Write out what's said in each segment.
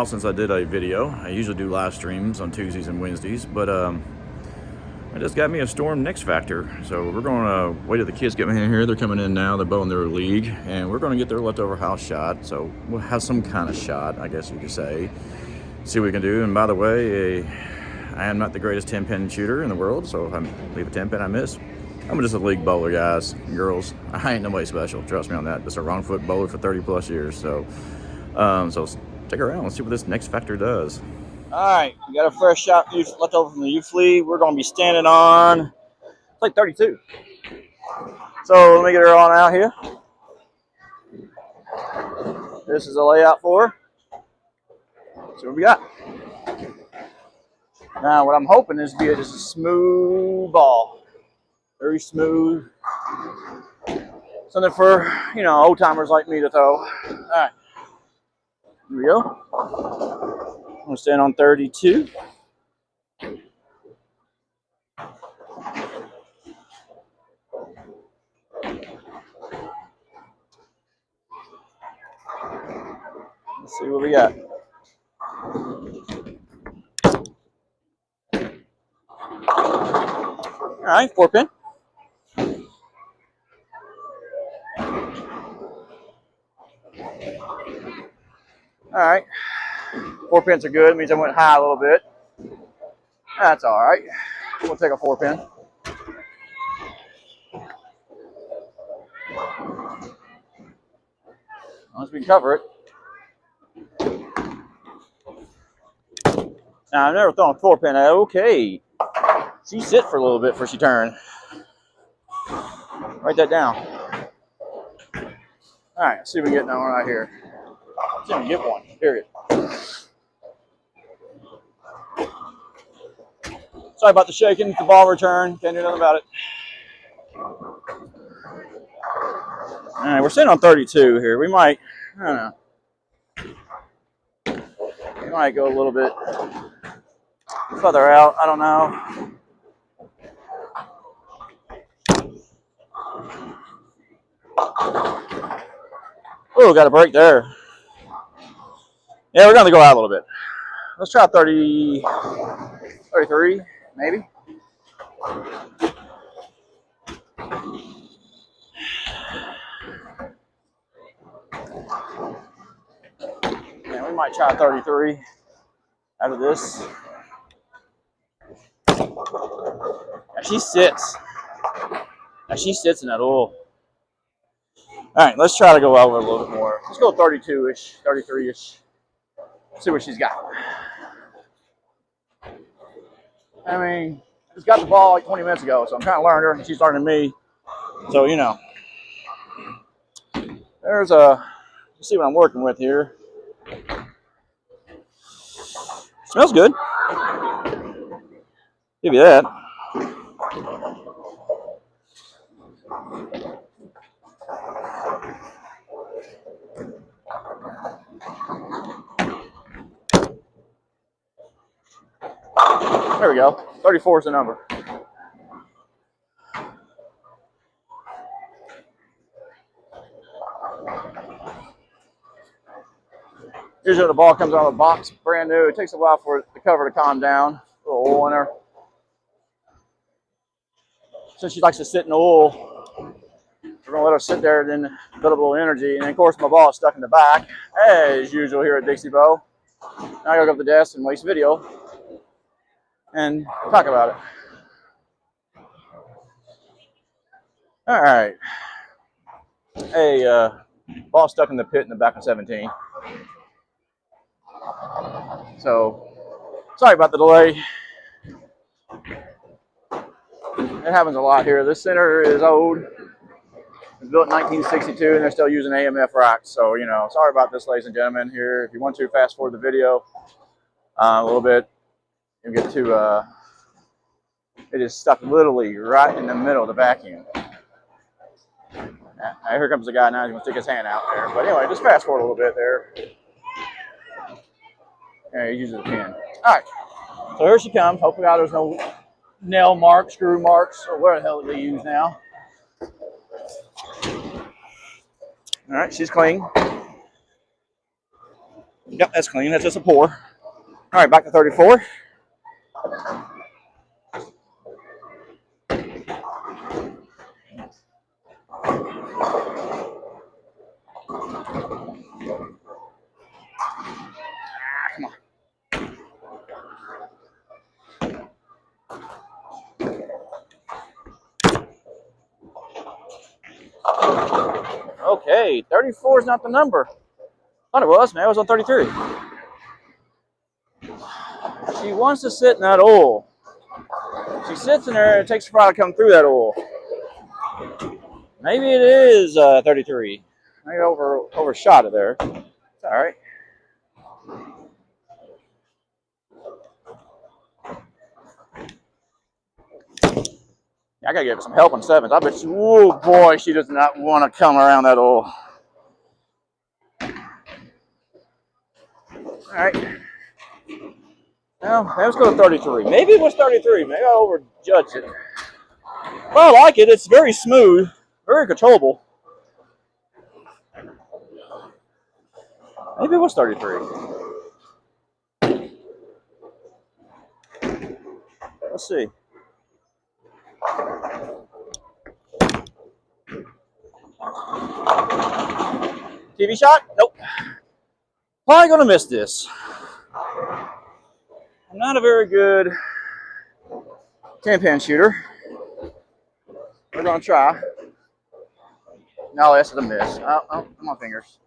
Since I did a video. I usually do live streams on Tuesdays and Wednesdays, but I just got me a Storm Next Factor. So we're going to wait till the kids get in here. They're coming in now. They're bowling their league, and we're going to get their leftover house shot. So we'll have some kind of shot, I guess you could say. See what we can do. And by the way, I am not the greatest 10-pin shooter in the world, so if I leave a 10-pin, I miss. I'm just a league bowler, guys and girls. I ain't nobody special. Trust me on that. Just a wrong foot bowler for 30 plus years. So, stick around. Let's see what this Next Factor does. All right, we got a fresh shot left over from the youth league. We're going to be standing on, it's like 32. So let me get her on out here. This is a layout for her. See what we got. Now, what I'm hoping is to be just a smooth ball. Very smooth. Something for, old timers like me to throw. All right. Here we go. I'm going to stand on 32. Let's see what we got. All right, 4-pin. All right, 4 pins are good. It means I went high a little bit. That's all right. We'll take a 4-pin. As long as we can cover it. Now, I've never thrown a 4-pin. Okay. She sit for a little bit before she turn. Write that down. All right, let's see if we get that one right here. Let's see if we get one, period. Sorry about the shaking. The ball return. Can't do nothing about it. All right, we're sitting on 32 here. We might, I don't know. We might go a little bit further out. I don't know. Oh, got a break there. Yeah, we're going to go out a little bit. Let's try 30, 33, maybe. Yeah, we might try 33 out of this. Now she sits. Now she sits in that oil. All right, let's try to go over a little bit more. Let's go 32-ish, 33-ish. See what she's got. I mean, I just got the ball like 20 minutes ago, so I'm kind of learning her, and she's learning me. So, there's a, let's see what I'm working with here. Smells good. Give you that. There we go. 34 is the number. Usually the ball comes out of the box brand new. It takes a while for the cover to calm down. A little oil in her. Since she likes to sit in the oil, we're going to let her sit there and then build up a little energy. And then, of course, my ball is stuck in the back, as usual here at Dixie Bow. Now I got to go up the desk and waste video and talk about it. All right. A ball stuck in the pit in the back of 17. So, sorry about the delay. It happens a lot here. This center is old. It was built in 1962, and they're still using AMF racks. So, sorry about this, ladies and gentlemen. Here, if you want to fast forward the video a little bit, you'll get to. It is stuck literally right in the middle of the vacuum. Here comes the guy now. He's going to stick his hand out there. But anyway, just fast forward a little bit there. Yeah, he uses a pen. All right. So here she comes. Hopefully there's no nail marks, screw marks, or where the hell they use now. All right, she's clean. Yep, that's clean. That's just a pour. All right, back to 34. Come on. Okay, 34 is not the number. Thought it was, man. It was on 33. She wants to sit in that hole. She sits in there, and it takes a while to come through that hole. Maybe it is 33. I overshot it there. It's all right. I gotta give her some help on sevens. I bet she, oh boy, she does not want to come around that hole. All right. Well, let's go to 33. Maybe it was 33. Maybe I overjudged it. But I like it. It's very smooth, very controllable. Maybe it was 33. Let's see. TV shot? Nope. Probably gonna miss this. I'm not a very good 10-pin shooter. We're gonna try. No, this is a miss. Oh, my fingers.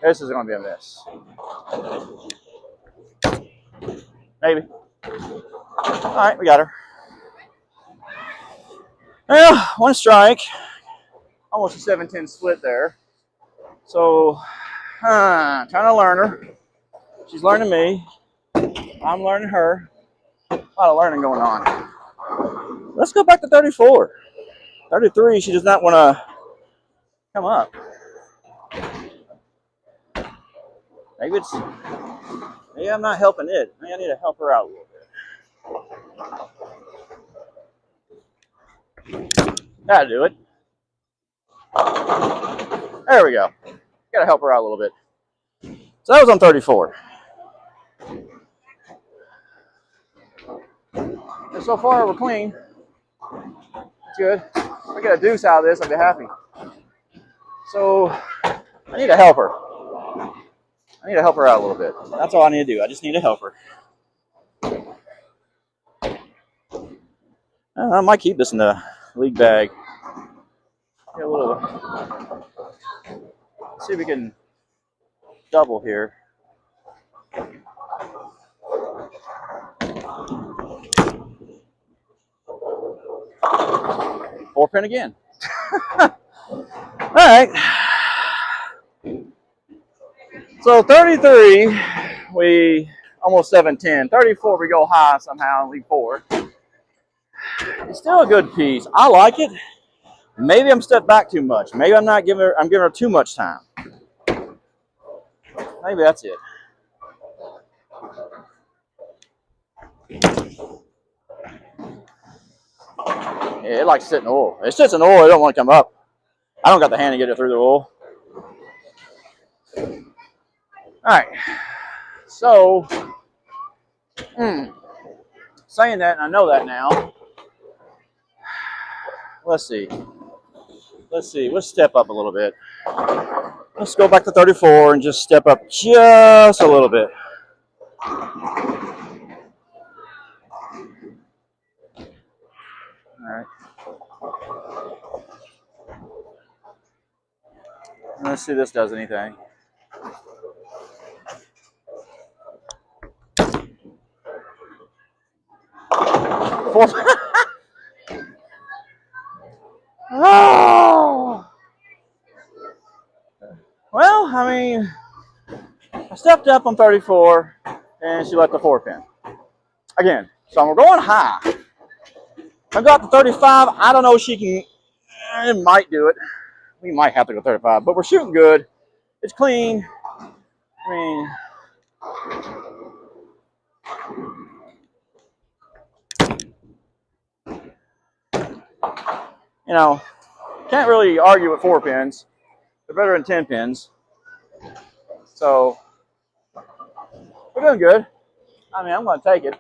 This is gonna be a miss. Maybe. All right, we got her. Well, one strike. Almost a 7-10 split there. So, trying to learn her. She's learning me. I'm learning her. A lot of learning going on. Let's go back to 34. 33, she does not want to come up. Maybe I'm not helping it. Maybe I need to help her out a little bit. That'll do it. There we go. Gotta help her out a little bit. So that was on 34. And so far we're clean. That's good. If I get a deuce out of this, I'll be happy. So I need to help her. I need to help her out a little bit. That's all I need to do. I just need to help her. I might keep this in the league bag. Get a little. Let's see if we can double here. 4-pin again. All right. So 33, we almost 7-10. 34, we go high somehow in League 4. It's still a good piece. I like it. Maybe I'm stepped back too much. Maybe I'm giving her too much time. Maybe that's it. Yeah, it likes to sit in the oil. It sits in the oil, it don't want to come up. I don't got the hand to get it through the oil. Alright. So saying that, and I know that now. Let's see. Let's step up a little bit. Let's go back to 34 and just step up just a little bit. All right. Let's see if this does anything. Oh. Well, I mean, I stepped up on 34, and she left the 4-pin. Again, so we're going high. I got to 35. I don't know if she can. It might do it. We might have to go 35, but we're shooting good. It's clean. I mean, you know, can't really argue with 4-pins. They're better than 10 pins. So we're doing good. I mean, I'm going to take it.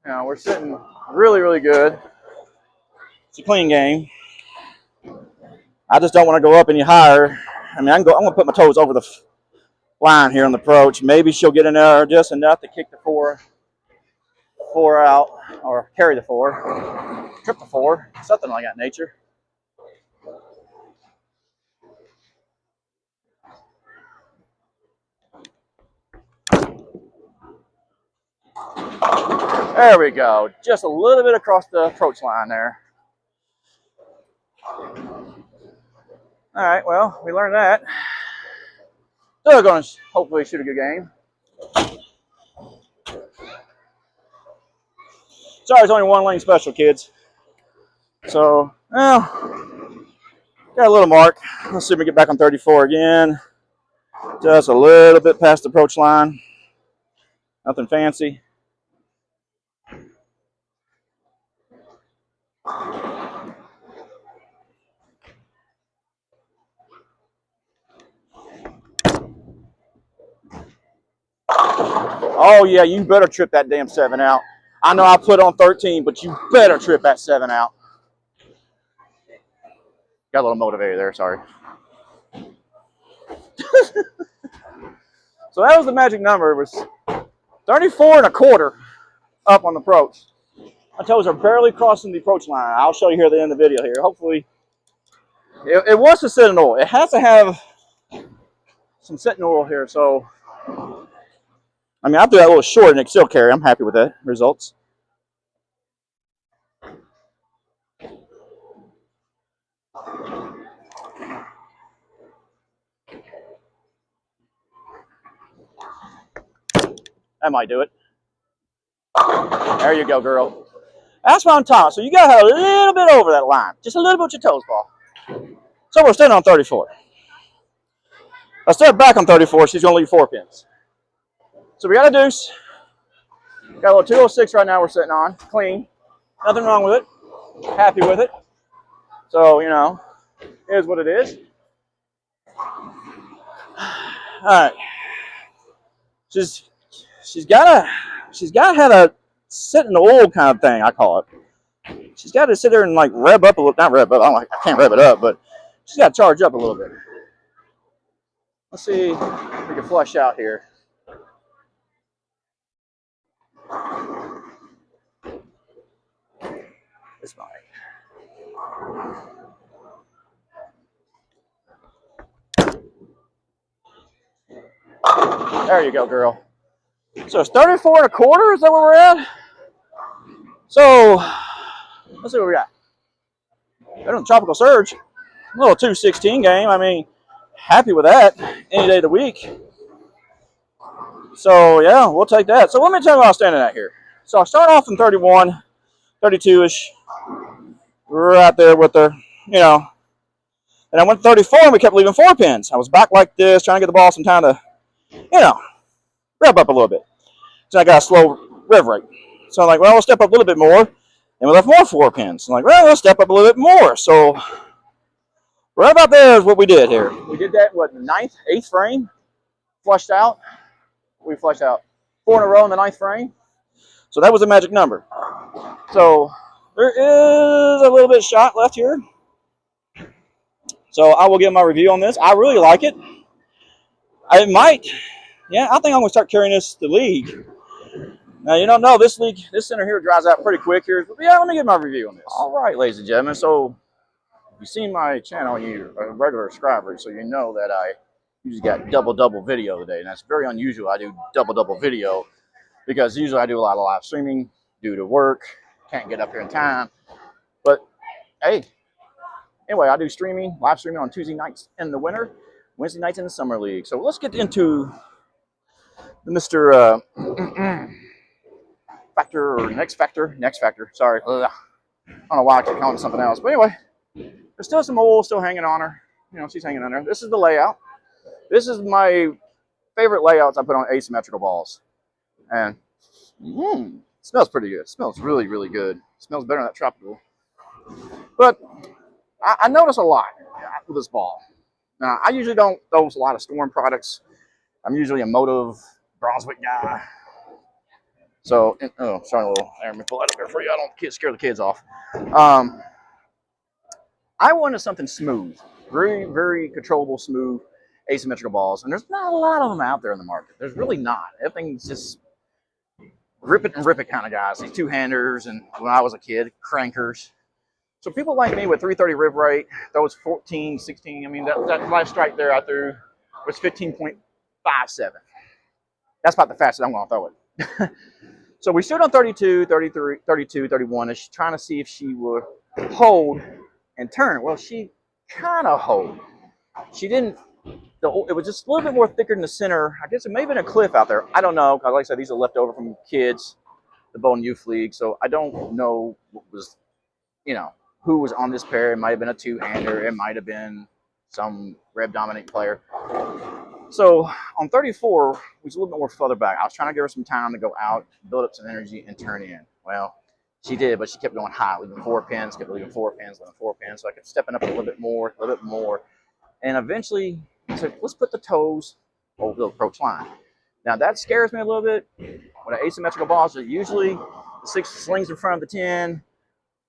You know, we're sitting really, really good. It's a clean game. I just don't want to go up any higher. I mean, I'm going to put my toes over the line here on the approach. Maybe she'll get in there just enough to kick the four out, or carry the four, trip the four, something like that nature. There we go. Just a little bit across the approach line there. All right, well, we learned that. So we're going to hopefully shoot a good game. Sorry, it's only one lane special, kids. So, well, got a little mark. Let's see if we get back on 34 again. Just a little bit past the approach line. Nothing fancy. Oh, yeah, you better trip that damn 7 out. I know I put on 13, but you better trip that 7 out. Got a little motivated there, sorry. So that was the magic number. It was 34.25 up on the approach. My toes are barely crossing the approach line. I'll show you here at the end of the video here. Hopefully, it wants to sit in oil. It has to have some sitting oil here. So, I mean, I threw that a little short and it still carry. I'm happy with that results. That might do it. There you go, girl. That's what I'm talking. So you got to have a little bit over that line. Just a little bit with your toes, Paul. So we're standing on 34. I start back on 34. She's going to leave 4 pins. So we got a deuce. Got a little 206 right now we're sitting on. Clean. Nothing wrong with it. Happy with it. So, you know, it is what it is. All right. She's got to have a sit in the oil kind of thing, I call it. She's got to sit there and like rev up a little. Not rev up. I can't rev it up, but she's got to charge up a little bit. Let's see if we can flush out here. This might. There you go, girl. So it's 34.25. Is that where we're at? So let's see what we got. Better than Tropical Surge. A little 216 game. I mean, happy with that any day of the week. So yeah, we'll take that. So let me tell you what I was standing at here. So I start off in 31, 32-ish, right there with her, you know. And I went to 34 and we kept leaving 4 pins. I was back like this, trying to get the ball some time to, you know, rev up a little bit. So I got a slow rev rate. So I'm like, well, we'll step up a little bit more. And we left more 4 pins. I'm like, well, we'll step up a little bit more. So right about there is what we did here. We did that, what, the 9th, 8th frame? Flushed out. We flushed out 4 in a row in the 9th frame. So that was a magic number. So there is a little bit of shot left here. So I will give my review on this. I really like it. I might, yeah, I think I'm going to start carrying this to the league. Now, you don't know, this center here dries out pretty quick here. But yeah, let me give my review on this. All right, ladies and gentlemen. So you've seen my channel, you're a regular subscriber, so you know that I usually got double video today. And that's very unusual. I do double video because usually I do a lot of live streaming due to work. Can't get up here in time. But hey, anyway, I do live streaming on Tuesday nights in the winter, Wednesday nights in the summer league. So let's get into the Mr. Factor or next factor. Sorry. Ugh. I don't know why I keep calling it something else. But anyway, there's still some oil still hanging on her. You know, she's hanging on there. This is the layout. This is my favorite layouts I put on asymmetrical balls. And it smells pretty good. It smells really, really good. It smells better than that tropical. But I notice a lot with this ball. Now, I usually don't throw a lot of Storm products. I'm usually a Motiv Brunswick guy. So, oh, sorry, a little. Let me pull that up there for you. I don't scare the kids off. I wanted something smooth, very, very controllable, smooth, asymmetrical balls. And there's not a lot of them out there in the market. There's really not. Everything's just rip it and rip it kind of guys. These two-handers, and when I was a kid, crankers. So people like me with 330 rib rate, those 14, 16, I mean, that last strike there I threw was 15.57. That's about the fastest I'm going to throw it. So we stood on 32, 33, 32, 31, and she's trying to see if she would hold and turn. Well, she kind of hold. She didn't. It was just a little bit more thicker in the center. I guess it may have been a cliff out there. I don't know. Because like I said, these are left over from kids, the Bowling Youth League. So I don't know what was, who was on this pair. It might have been a two-hander. It might have been some reb dominant player. So on 34, we was a little bit more further back. I was trying to give her some time to go out, build up some energy, and turn in. Well, she did, but she kept going high, leaving 4 pins, kept leaving 4 pins, leaving 4 pins. So I kept stepping up a little bit more. And eventually, I said, let's put the toes over the approach line. Now, that scares me a little bit. With an asymmetrical ball, so usually the 6 slings in front of the 10,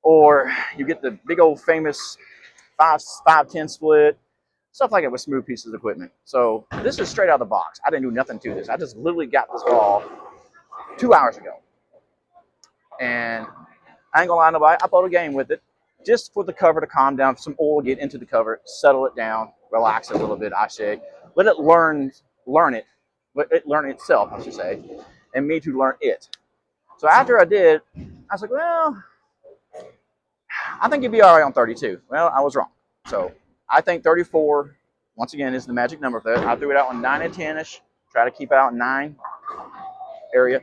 or you get the big old famous 5-10 split. Stuff like it with smooth pieces of equipment. So this is straight out of the box. I didn't do nothing to this. I just literally got this ball 2 hours ago. And I ain't gonna lie to nobody, I bought a game with it just for the cover to calm down, some oil, get into the cover, settle it down, relax it a little bit, I say. Let it learn itself, I should say, and me to learn it. So after I did, I was like, well, I think you'd be all right on 32. Well, I was wrong. So I think 34, once again, is the magic number for that. I threw it out on 9 and 10-ish. Try to keep it out in 9 area.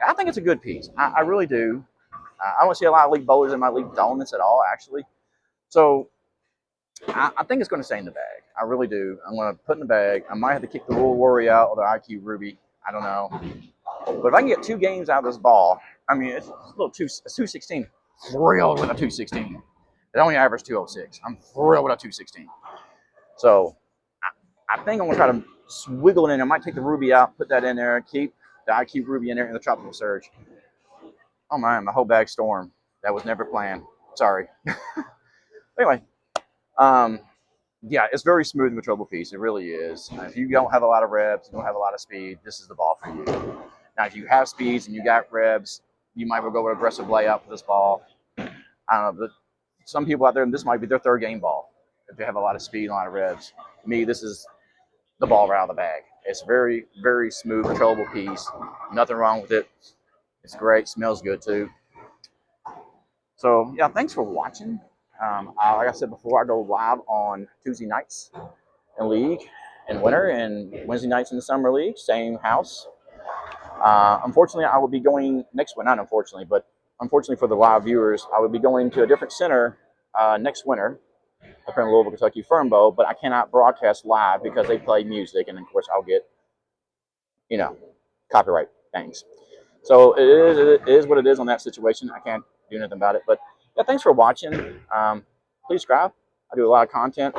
I think it's a good piece. I really do. I don't see a lot of league bowlers in my league doing this at all, actually. So I think it's going to stay in the bag. I really do. I'm going to put in the bag. I might have to kick the Rule Worry out or the IQ Ruby. I don't know. But if I can get 2 games out of this ball, I mean, it's a little 216. Thrilled with a 216. It only averaged 206. I'm thrilled with a 216. So I think I'm going to try to swiggle it in. I might take the Ruby out, put that in there, keep the IQ Ruby in there, and the Tropical Surge. Oh, man, my whole bag storm. That was never planned. Sorry. Anyway, yeah, it's very smooth and controllable piece. It really is. If you don't have a lot of revs, you don't have a lot of speed, this is the ball for you. Now, if you have speeds and you got revs, you might well go with aggressive layout for this ball. I don't know, but some people out there, this might be their 3rd game ball if they have a lot of speed and a lot of revs. Me, this is the ball right out of the bag. It's very, very smooth, controllable piece. Nothing wrong with it. It's great. Smells good, too. So, yeah, thanks for watching. Like I said before, I go live on Tuesday nights in league in winter and Wednesday nights in the summer league, same house. Unfortunately, I will be going next winter, not unfortunately, but unfortunately for the live viewers, I will be going to a different center next winter up here in Louisville, Kentucky, Fernbow, but I cannot broadcast live because they play music, and of course I'll get, copyright things. So it is what it is on that situation. I can't do nothing about it, but yeah, thanks for watching. Please subscribe. I do a lot of content.